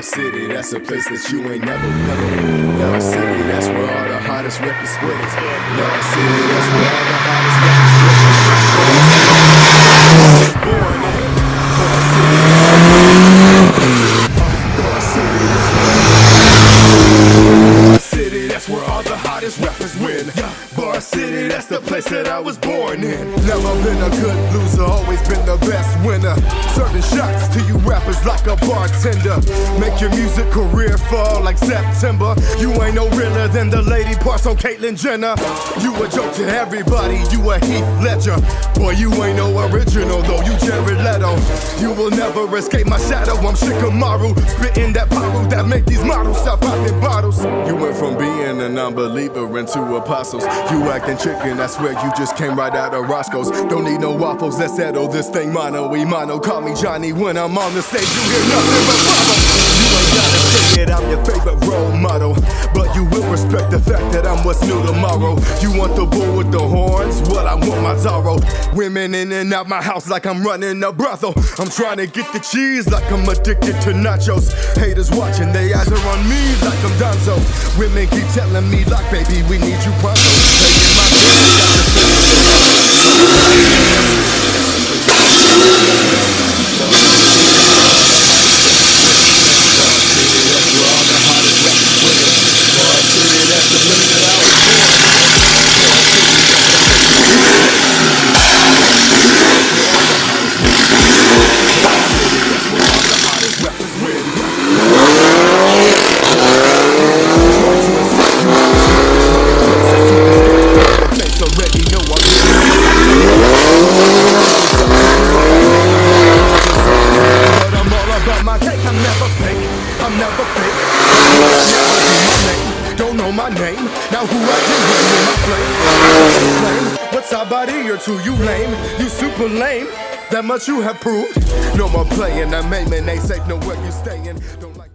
City, that's a place that you ain't never been. Bar City, that's where all the hottest records split. Bar City, that's where all the hottest records split. Born in Bar City. Bar City, that's where all the hottest rappers win. Bar City, that's the place that I was born in. Never been a good loser, always been the best winner. Serving shots to you rappers like a bartender. Make your music career fall like September. You ain't no realer than the lady parts on Caitlyn Jenner. You a joke to everybody, you a Heath Ledger. Boy, you ain't no original though, you Jared Leto. You will never escape my shadow, I'm Shikamaru. Spitting that pyro that make these models stop popping bottles. You went from being a non-believer into apostles. You acting chicken, I swear you just came right out of Roscoe's. Don't need no waffles, let's settle this thing mano y mano. Call me Johnny when I'm on the stage, you hear nothing but follow. You ain't gotta say it, I'm your favorite role model, but you will respect the fact that I'm what's new tomorrow. You want the bull with the horns? Well, I want my Zorro. Women in and out my house like I'm running a brothel. I'm trying to get the cheese like I'm addicted to nachos. Haters watching, they eyes are on me like I'm Donzo. Women keep telling me like, baby, we need you pronto. Playing my band, got the my name. Now who I can run in my flame? What's somebody or two? You lame, you super lame. That much you have proved. No more playing, I'm aiming, ain't safe, know where you staying. Don't like